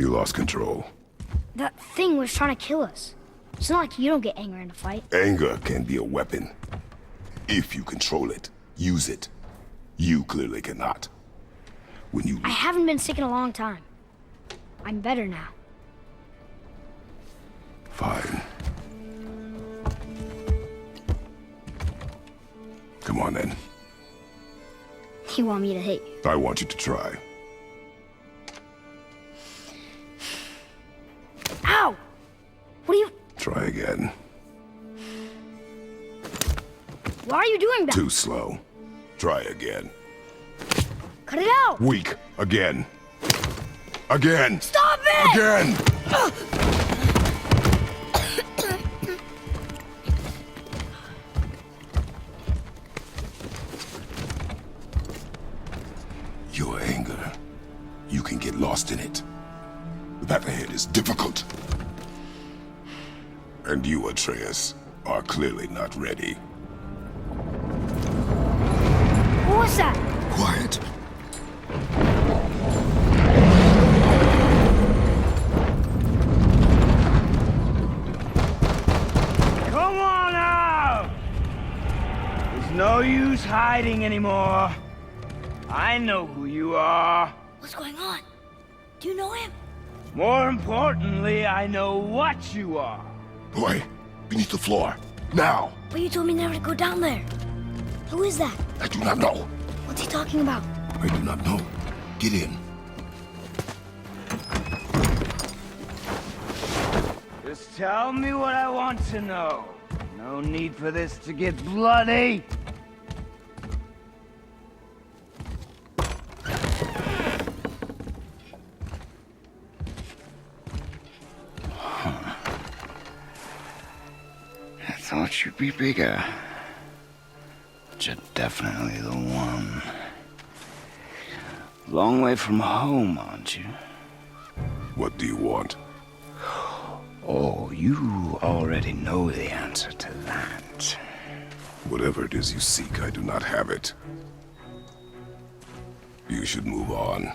You lost control. That thing was trying to kill us. It's not like you don't get angry in a fight. Anger can be a weapon. If you control it, use it. You clearly cannot. When you... I haven't been sick in a long time. I'm better now. Fine. Come on then. You want me to hit you? I want you to try. Ow! What are you... Try again. Why are you doing that? Too slow. Try again. Cut it out! Weak. Again. Again! Stop it! Again! Your anger. You can get lost in it. The path ahead is difficult. And you, Atreus, are clearly not ready. What was that? Quiet. Come on out! There's no use hiding anymore. I know who you are. What's going on? Do you know him? More importantly, I know what you are. Boy, beneath the floor. Now! But you told me never to go down there. Who is that? I do not know. What's he talking about? I do not know. Get in. Just tell me what I want to know. No need for this to get bloody. I thought you'd be bigger. But you're definitely the one. Long way from home, aren't you? What do you want? Oh, you already know the answer to that. Whatever it is you seek, I do not have it. You should move on.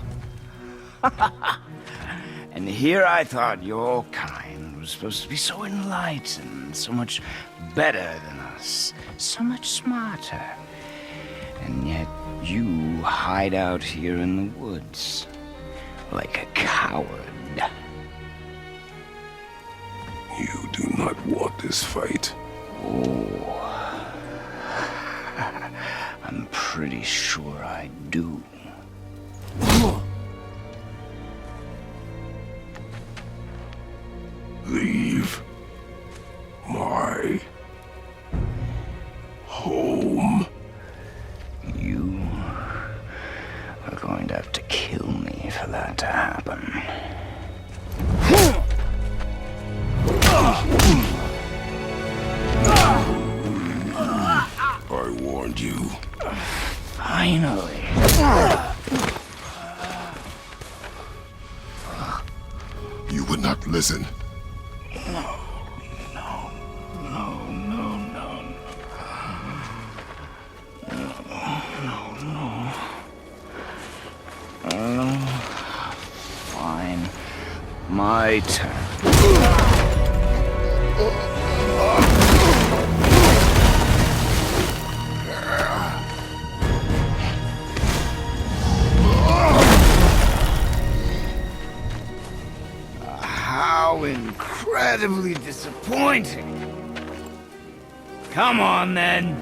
And here I thought your kind was supposed to be so enlightened, so much better than us, so much smarter. And yet you hide out here in the woods, like a coward. You do not want this fight. Oh, I'm pretty sure I do. Leave my home. You are going to have to kill me for that to happen. I warned you. Finally. You would not listen. No. Fine. My turn. How incredibly disappointing. Come on, then.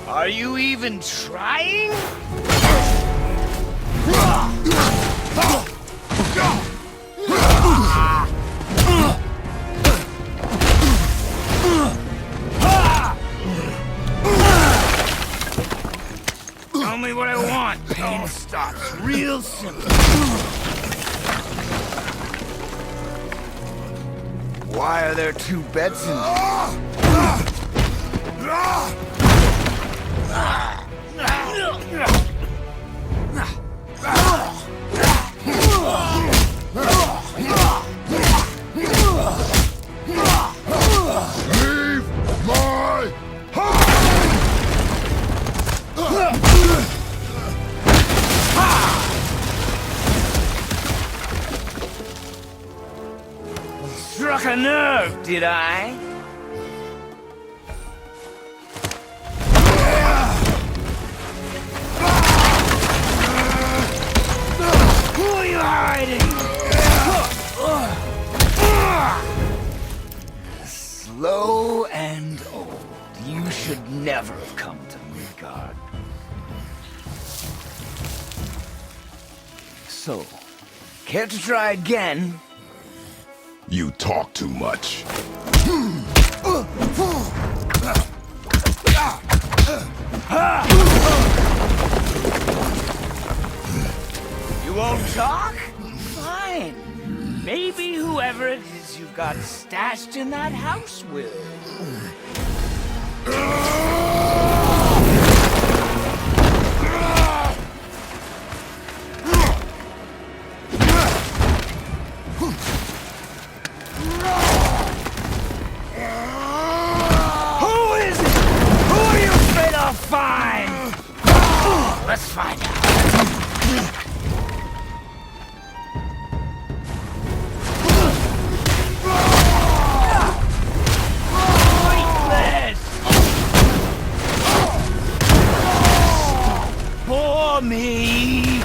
Are you trying? Tell me what I want. Pain stops real simple. Why are there two beds in here? Leave my Struck a nerve, did I? Who are you hiding? Slow and old. You should never have come to Midgard. So, care to try again? You talk too much. You won't talk? Fine. Maybe whoever it is you've got stashed in that house will. Who is it? Who are you afraid I'll find? Let's find out. For me.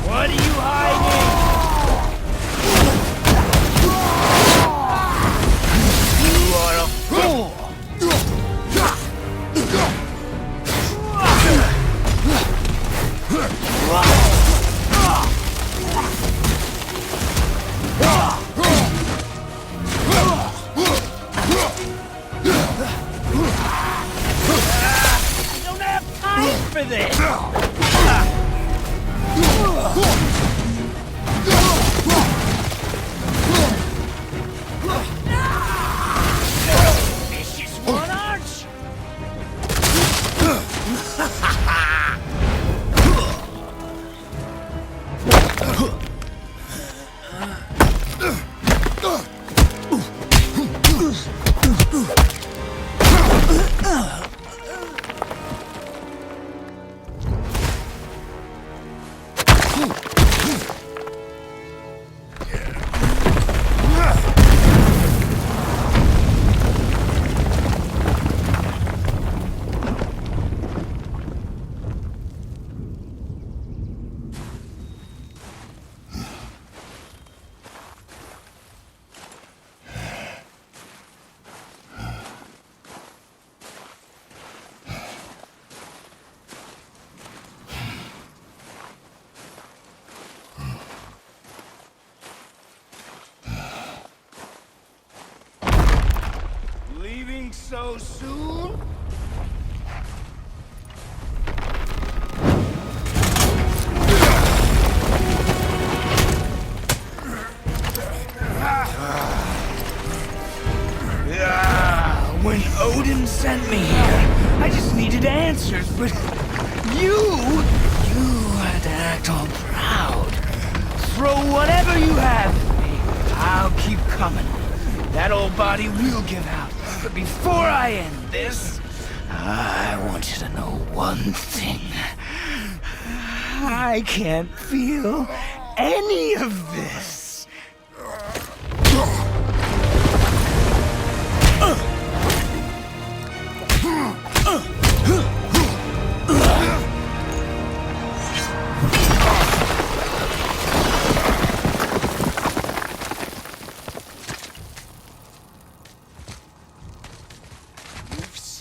What are you hiding? You are a fool. I don't have time for this. Vicious one, aren't you? Leaving so soon? When Odin sent me here, I just needed answers, but you had to act all proud. Throw whatever you have at me. I'll keep coming. That old body will give out. But before I end this, I want you to know one thing. I can't feel any of this.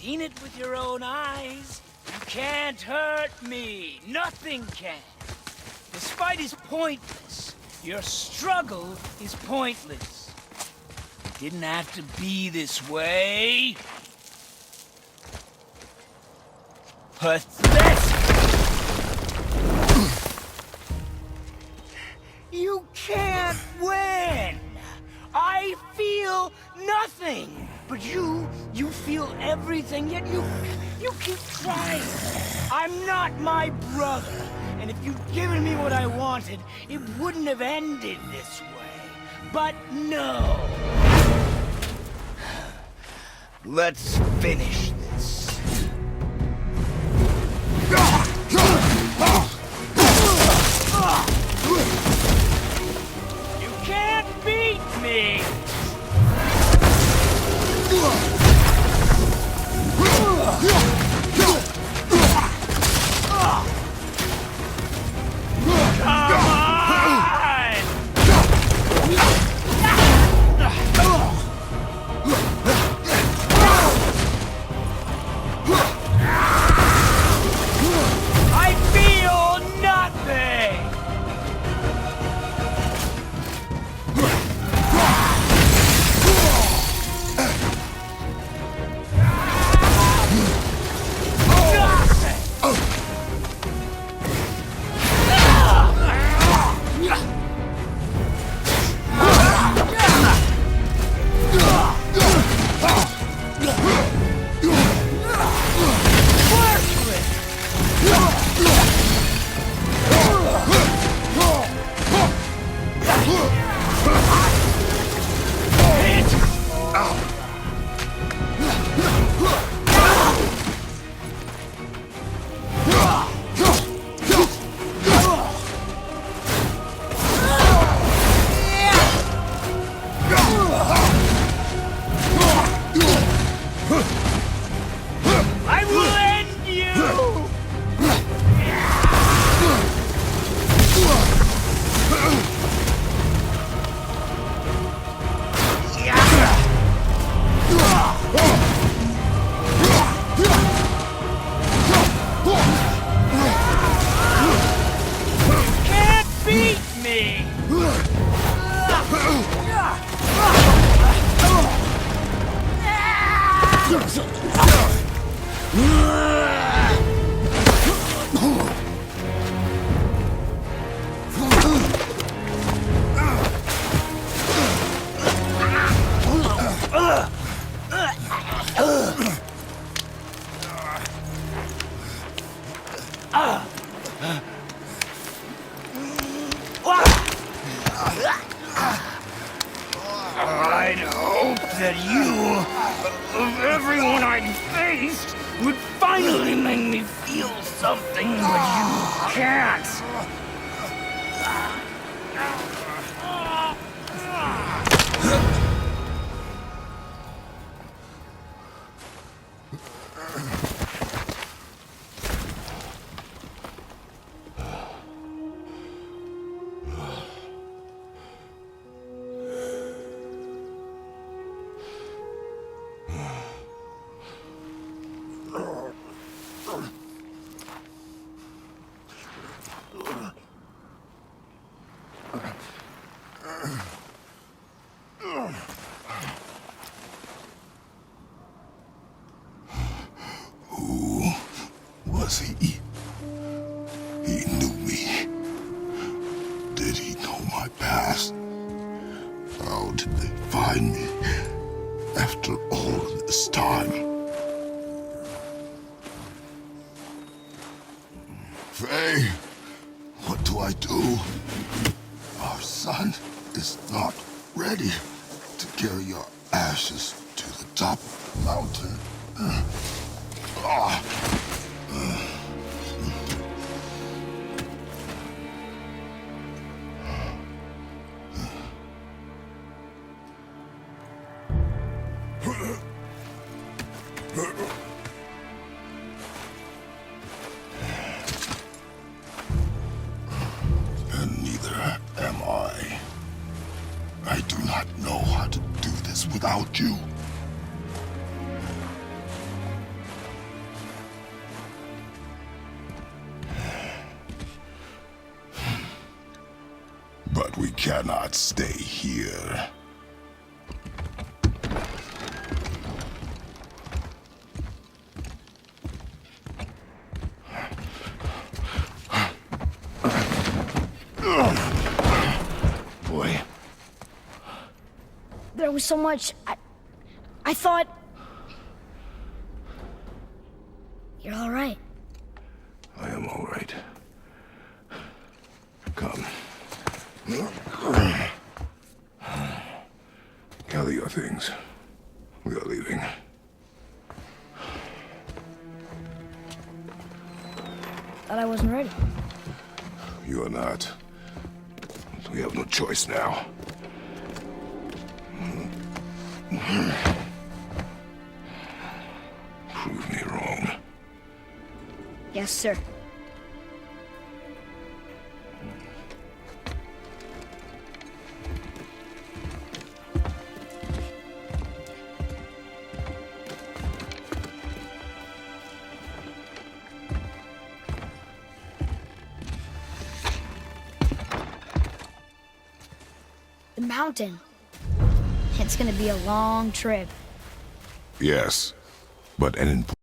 seen it with your own eyes. You can't hurt me. Nothing can. This fight is pointless. Your struggle is pointless. It didn't have to be this way. Pathetic! You can't win! I feel nothing! But you feel everything, yet you keep trying. I'm not my brother, and if you'd given me what I wanted, it wouldn't have ended this way. But no! Let's finish this. You can't beat me! Come I feel nothing! I will end you! Can't beat me! I'd hoped that you, of everyone I'd faced, would finally make me feel something, but you can't. Was he? He knew me. Did he know my past? How did they find me after all this time? Faye, what do I do? Our son is not ready to carry your ashes to the top of the mountain. And neither am I. I do not know how to do this without you. cannot stay here. Boy. There was so much. I thought. You're all right. I am all right. Come. Gather your things. We are leaving. Thought I wasn't ready. You are not. We have no choice now. Prove me wrong. Yes, sir. The mountain. It's gonna be a long trip. Yes, but an important